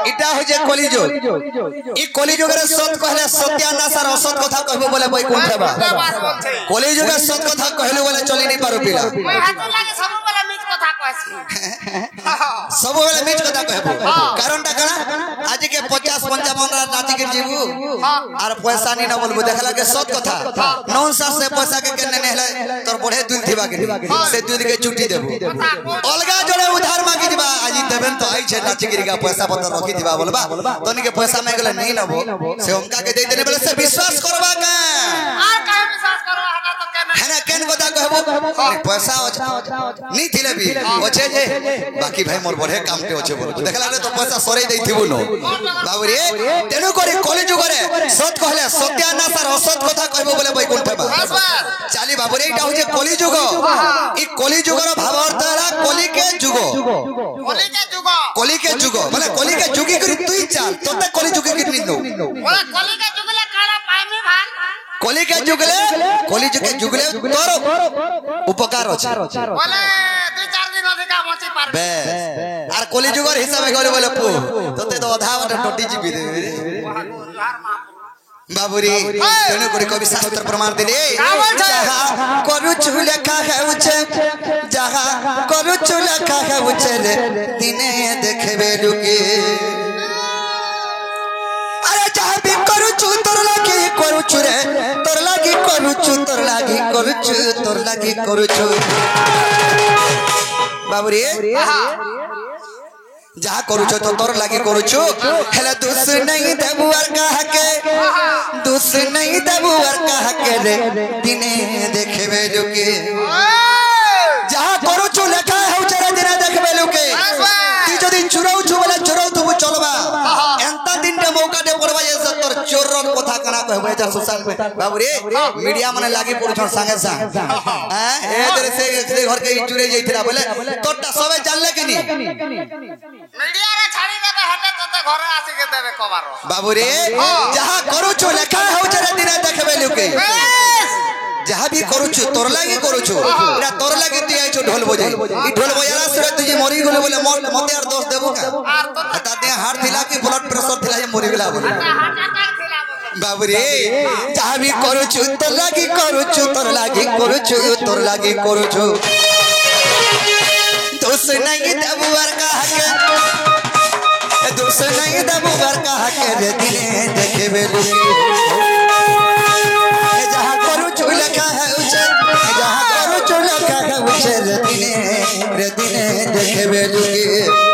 इटा हो जे कलिजुग ई कलिजुग रे सत कहले सत्यानाश और असत कथा कहबो बोले बैकुंठ बा कलिजुग सत कथा कहले बोले चली नहीं पारो पिला सब बोले मिछ कथा कहबो कारण ता कना आज के 50 55 नाची के जीवू और पैसा नहीं न बोलबो देखला के सत कथा नॉनसेंस से पैसा के केने नेहले तोर बढ़े दूध दिबा के से दूध के चुटी देबो अलगा जोड़े उधार मांगी दिबा आज देबन तो आई छे नाची गिरिगा पैसा पत्तर रखी दिबा बोलबा तोनी के पैसा नहीं गेले नहीं नबो से हमका के दे देने बोले से विश्वास करबा का आ काहे विश्वास करबा हटा तो केने है ना केन कथा कहबो पैसा नहीं थिले भी ओछे जे बाकी भाई मोर बढ़े काम ते ओछे बोल देखला रे तो पैसा सरे देई थिबो न बाबू रे तेनु करे कलिजुग रे सत कहले सत्यानाश और असत कथा कहबो बोले बैकुंठ बा चाली बाबू रे एटा हो जे कलिजुग ई कलिजुग रो भाव अर्थ है कलि के जुग माने कलि के जुगी करी तुई चाल तोते कलि जुगे कितनी नो बोला कलि के जुगले काला पाइमे भान कलि के जुगले तोर उपकार अछि बोले 2-4 दिन अधिका मची पार बे आर कलि जुगर हिसाब गले बोले पु तोते तो आधा बटे टोटी जीबी दे बाबूरी तेनु कोरी कवि शास्त्र प्रमाण दिले जहां करू चुलका है उचे जहां करू चुलका है उचे रे दिने देखबे लुके अरे जहां भी करू चु तोर लागी करू छु रे तोर लागी करू छु तोर लागी करू छु तोर लागी करू छु बाबूरी जहाँ करूचो तो तोर लागी करूचो हेला दुस नहीं देबू और कहा के दुस नहीं देबू और कहा के रे दिने देखबे लुके जहाँ करूचो लेखा है उचरे दिने देखबे लुके ती जदी चुराउ छु बोले चुराउ तू चलबा एंता दिन के मौका दे पड़बा ये सब तोर चोरर कथा कना कहबे जा सोशल में बाबू रे मीडिया माने लागी पुरछन संगे संग हैं ए तेरे से घर के चुरे जइथिरा बोले तोटा सबे जानले कि नी मीडिया रे छाड़ी देबे हटे तते घर आसी के देबे कबारो बाबू रे जहां करू छु लेखा हो जरे दिन देखबे लुके जहां भी करू छु तोर लागी करू छु एरा तोर लागी तू आई छु ढोल बजाई ई ढोल बजाला से तुझे मरी गेले बोले मते यार दोस्त देबो का हता दे हार्ट थिला कि ब्लड प्रेशर थिला ये मरी गेला बोले हार्ट अटैक थिला बाबू रे जहां भी करू छु तोर लागी करू छु तोर लागी करू छु तोर लागी करू छु दोस्त नहीं देबू और कहा के दोस्त नहीं देबू और कहा के रे दिने देखबे लुके जहां करू छु लखा है उचे जहां करू छु लखा है उचे रे दिने देखबे लुके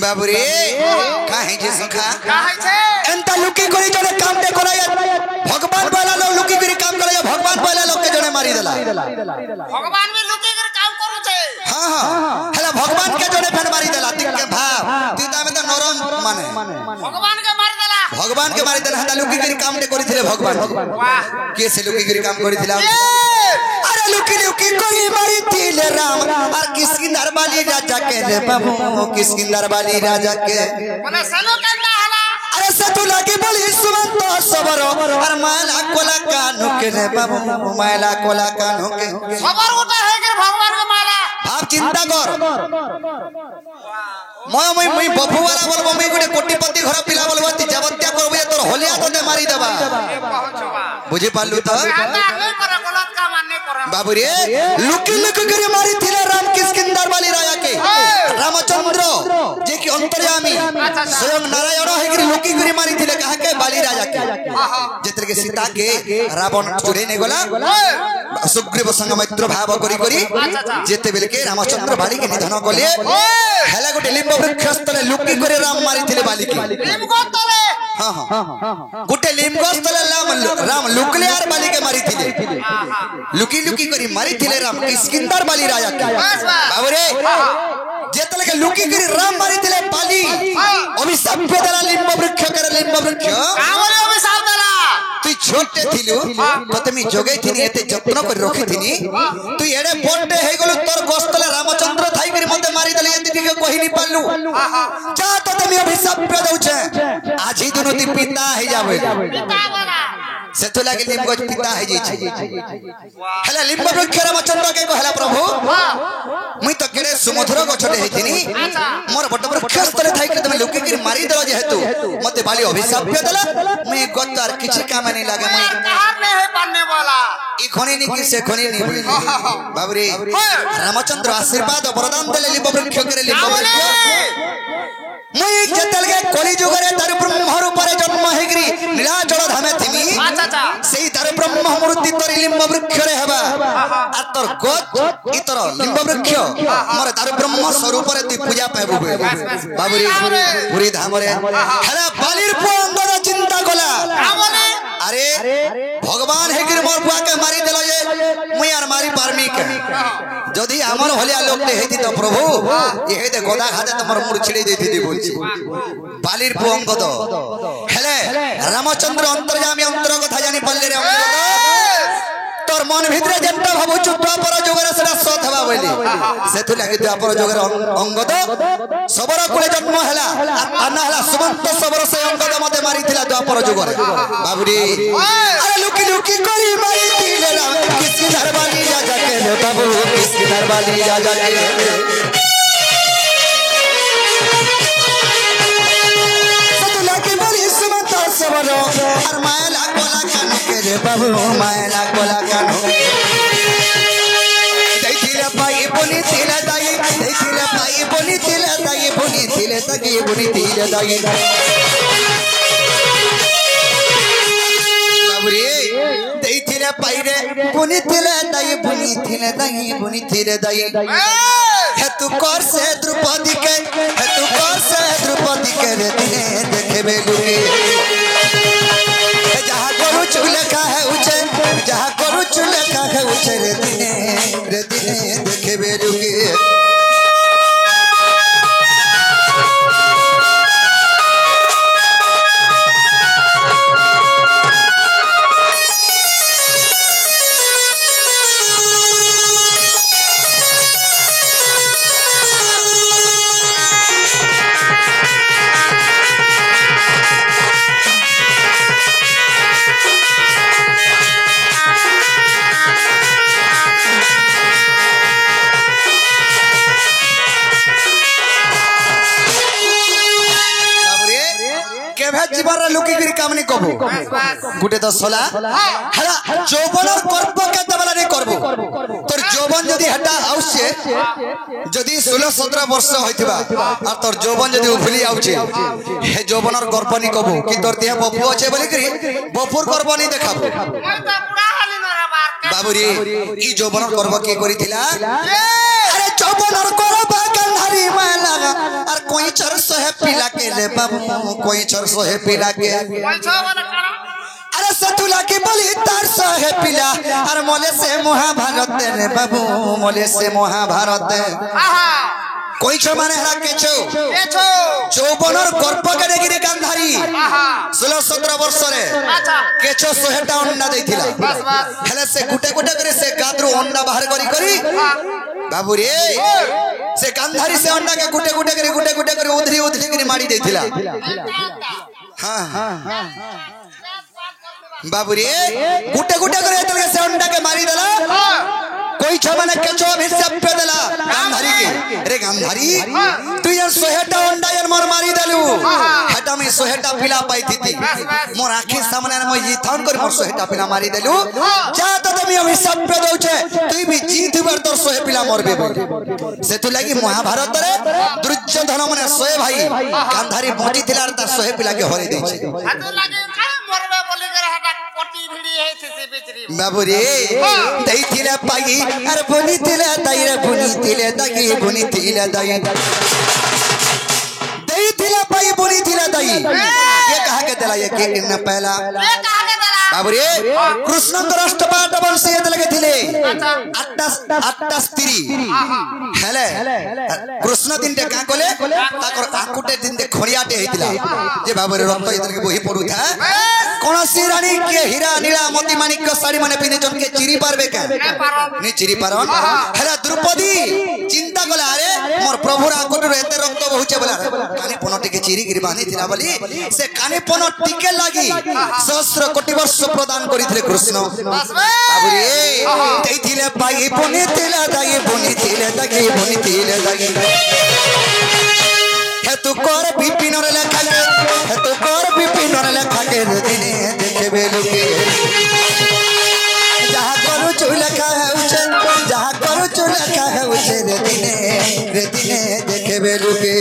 बाबू रे काहे जे सखा काहे छे एंता लुकी करी जने काम दे कोला भगवान वाला लोग लुकी करी काम करे भगवान वाला लोग के जने मारी देला भगवान में लुकी करी काम करू छे हां हला भगवान के जने फन मारी देला तिक के भाव तीता में तो नरम माने भगवान के मारी देला हता लुकी करी काम दे करी थिले भगवान वाह के से लुकी करी काम करी थिला अरे लुकी लुकी कोई मारी थिले राम और किसकिंदर वाली राजा के रे बाबू किसकिंदर वाली राजा के माने सलो कंदा हला अरे सतु लागी बोली सुमंत सबर और माला कोला कानू के रे बाबू माला कोला कानू के सबर उठा है के भगवान के माला भाव चिंता कर मैं बफु वाला बोलबो मैं गुटे कोटिपति घर पिला बोलबो ती जबत्या करबे तोर होलिया तने मारी देबा बुझी पालू तो बाबू रे लुकी लुकी करे मारी थिले राम किसकिंदर वाली राजा के रामचंद्र जे की अंतर्यामी स्वयं नारायण है कि लुकी करे मारी थिले कहा के बाली राजा के जेतर के सीता के रावण चुरे ने गला सुग्रीव संग मैत्र भाव करी करी जेते बेल के रामचंद्र बाली के निधन कले हेला गोटे लिंब वृक्ष तले लुकी करे राम मारी थिले बाली के लिंब तले हां हां गुटे लिमगस तले राम लुकले आर बाली के मारी थिले लुकी लुकी करी मारी थिले राम किस्किंदर बाली राजा के बाबरे जेतले के लुकी करी राम मारी थिले बाली अभिशाप देला लिंब वृक्ष करे लिंब वृक्ष कावले अभिशाप देला तू छोटे थिलु प्रथमे जोगै थिनी एते जत्न कर रखी थिनी तू एडे बोटे हे गलो तोर गोस्तले रामचंद्र थाई करी मते मारी देले एते टिके कहि नी पालु जा तो तमे अभिशाप दउछे आज ही दुनो ती पिता हे जाबे पिता बोला सेतो लागे लिंब पिता हे जै छै हला लिंब वृक्ष रामचंद्र के कहला प्रभु मुई तो केडे सुमधुर गछटे हे थिनी मोर बट वृक्ष स्थले थाई करी तमे लोके करी मारी देलो जेहेतु मते बाली अभिशाप देला मैं गतार किछि काम नहीं लागे मैं कहां में है बनने वाला ई खने नी कि से खने नी बाबरे रामचंद्र आशीर्वाद वरदान देले लिंब वृक्ष करे लिंब वृक्ष मैं जतल के कली जुगरे तार ब्रह्म रूपरे जन्म हेगरी नीलाचल धामे थिमी अच्छा सेई तार ब्रह्म मूर्ति तोर लिंब वृक्ष रे हेबा आ तोर गोत इतर लिंब वृक्ष मोर तार ब्रह्म स्वरूप रे ती पूजा पाबु बाबरे पूरी धामरे हला बालीर पुंदर चिंता कला अरे भगवान हेगिर मोर बुआ के मारी देलो जे मुई आर मारी पारमी के जदी हमर होलिया लोक ते हेती तो प्रभु ये हेते गोदा खाते तमर मुर छिड़ी देती दी बोलची बालीर पुंगद हेले रामचंद्र अंतर्यामी अंतर कथा जानि पल्ले रे तोर मन भितरे जेंटा भाबुछु द्वापर जुगरे सेटा सत हबा बोली सेतु लागि द्वापर जुगरे अंगद सबर कुले जन्म हला अन्ना हला सुमंत सबर से अंगद मते मारी थिला द्वापर जुगरे बाबुडी अरे लुकी लुकी करी मारी थिले राम किसकी दरबारी राजा के बाबू किसकी दरबारी राजा के सेतु लागि बोली सुमंत सबर हर मायला कोला कान के रे बाबू मायला कोला पाई बोली तिले दाई देखिले पाई बोली तिले दाई बोली तिले तगी बोली तिले दाई बाबरे देखिले पाई रे बोली तिले दाई बोली तिले दाई बोली तिले दाई हे तू कर से द्रौपदी के हे तू कर से द्रौपदी के रे दिने देखबे लुके जहां करू चुले का है उचे जहां करू चुले का है उचे रे दिने देखबे लुके जीवन लुकी गिरी काम नहीं कबो गुटे दसला हला यौवनर कर्म केते बेला नहीं करबो तोर यौवन जदी हटा आउछे जदी 16 17 वर्ष होइथिबा आ तोर यौवन जदी उफली आउछे हे यौवनर कर्म नहीं कबो कि तोर देह बपु अछि बोली करी बपुर कर्म नहीं देखाबो मैं तो बुढ़ा हाली न बार बाबूरी ई यौवनर कर्म के करिथिला अरे यौवनर कर्म गंधारी माला और कोई चरस है पीला के ले बाबू कोई चरस है पीला के अरे सतुला की बोली तरस है पीला और मोले से महाभारत रे बाबू मोले से महाभारत कोई छ माने हरा केछो यौवनर गर्भ करे गिरे गांधारी 16 17 वर्ष रे केछो 100टा अंडा देथिला हेले से गुटे गुटे करे से गाद्रु अंडा बाहर करी बाबू रे से गांधारी से अंडा के गुटे गुटे करे उधरी करी मारी देथिला हां बाबू रे गुटे करे तले से अंडा के मारी देला कोई छ माने केछो अभिशाप देला गांधारी के रे गांधारी तू यार 100टा अंडा यार मोर मारी देलु हेटा में 100टा पिला पाई थी मोर आंखी सामने मैं ये थान कर मोर 100टा पिला मारी देलु जा तो तुम अभिशाप दउ छे तू भी जीत बार तोर 100 पिला मरबे से तू लागि महाभारत रे दुर्योधन माने 100 भाई गांधारी पहुंची थिला तार 100 पिला के हरि दै छे हाथ लागे मरबे बोली करे हटा कोटी भिड़ी है से बेचरी बाबू रे दई थिला पाई अरे बोली थिला दाई रे बोली थिला दाई बोली थिला दाई दई थिला पाई बुनी थिला दाई ये कहा के दिला ये के न पहला ये कहा के दला बाबू रे कृष्ण तो राष्ट्रपाट वंशी ये लगे थिले आठटा स्त्री हेले कृष्ण दिन दे का कोले ताकर आकुटे दिन दे खड़ियाटे हेतिला जे बाबू रे रक्त ये के बोही पडू था कोन सी रानी के हीरा नीला मोती माणिक्य साड़ी माने पिने जन के चिरी पारबे का नी चिरी पारन हेला द्रौपदी चिंता गला अरे मोर प्रभु आकुटे एते रक्त बहुचे बोला काने पनटे के चिरी गिरी बांधी थिला बोली से काने पन टिके लागी सहस्र कोटि वर्ष प्रदान करिथिले कृष्ण बाबू रे देथिले पाई पुनि थिला दाई पुनि थिले दाई पुनि थिले दाई हे तू कर विपिन रे लेखा के हे तू कर विपिन रे लेखा के दिने देखबे लोके जहां करू चुलखा है उछे जहां करू चुलखा है उछे रे दिने देखबे लोके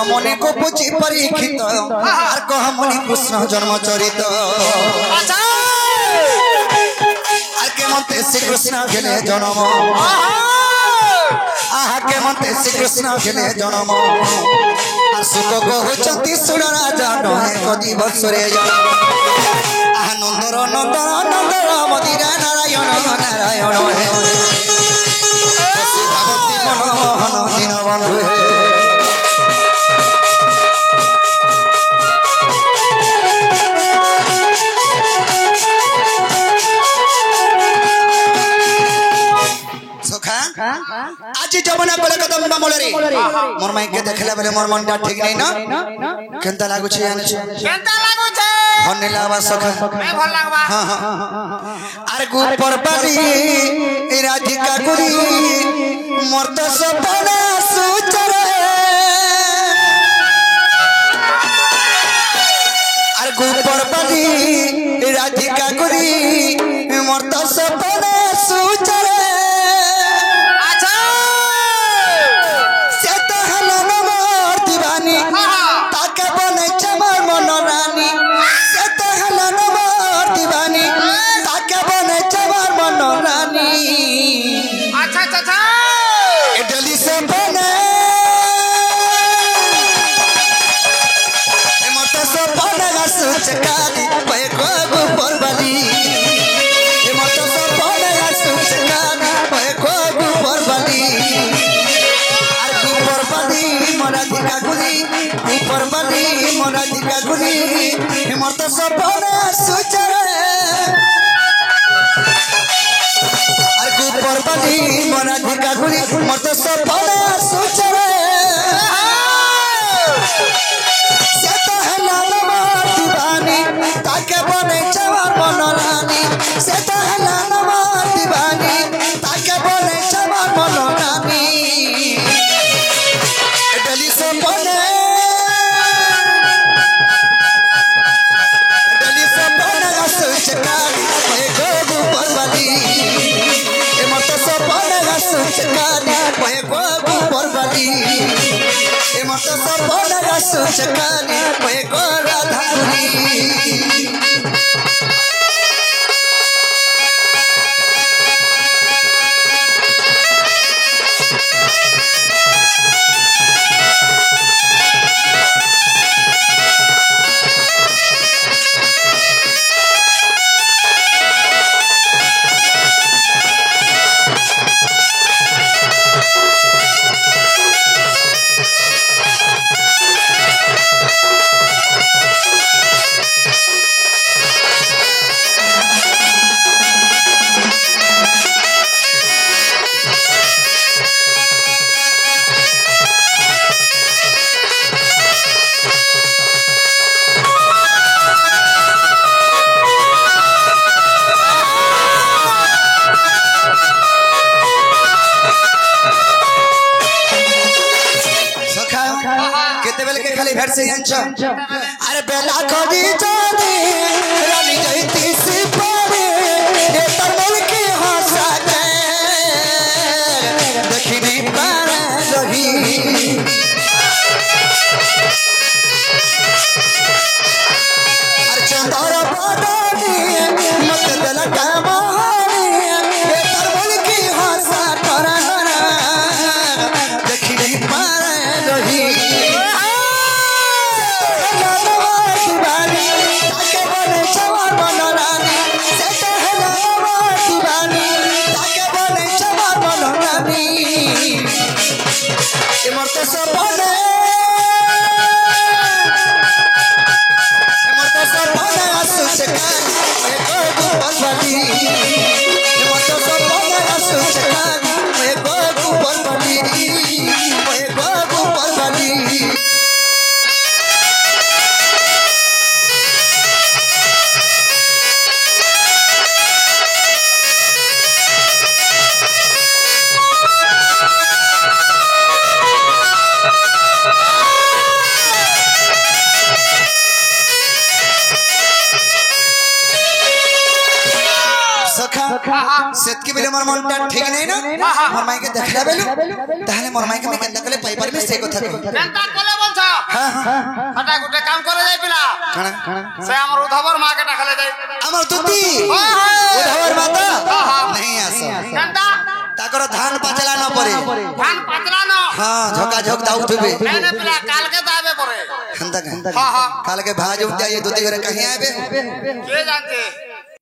मनि को पूछी परीक्षित आर कह मनि कृष्ण जन्म चरित आर के मते श्री कृष्ण गेले जन्म आहा के मते श्री कृष्ण गेले जन्म आर सुख कहउचंती सुण राजा नहे कदी वर्षरे आहा नंदर नंदर नंदर मदिरा नारायण नारायण हे भक्ति मनोहन दिन बंधु आज जमुना कोले कदम मोलरे मोर माई के देखला बेले मोर मनटा ठीक नै ना केनता लागु छै आने केनता लागु छै हने लावा सखा मैं भल लागबा हां हां अरे गुपर पारी राधिका गुरी मोर तो सपना सुचरे अरे गुपर पारी राधिका गुरी मोर तो सपना सुचरे राधिका गुरी मत सपना सुचरे अरे गुपर बनी राधिका गुरी मत सपना सुचरे से तो हला नमर दीवानी ताके बने जवान मनरानी से तो हला नमर दीवानी ताके बने जवान मनरानी डली से बने सुचकानी कोई को राधानी भेट से अंचो अरे बेला करी जाने रानी जयती से पारे ये तरमल की हंसा के देखी नहीं पारे रही अरे चंदर बादानी मत दिल का महानी ये तरमल की हंसा करा देखी नहीं पारे रही सेतकी बेले मोर मनटा ठीक नहीं ना मोर माई के देखला बेलु ताहले मोर माई के मैं केनता कले पाइपर में से कथा कहि केनता कले बोलछ हां हटा गुटे काम करे जाय पिला काना से हमर उधवर मां के डाखले जाय हमर तुती उधवर माता नहीं आसो केनता ताकर धान पाचला न परे धान पाचला न हां झोका झोक दाउथबे एने पिला काल के दाबे परे हंता का हां काल के भाज उठ जाए तुती घरे कहीं आबे के जानते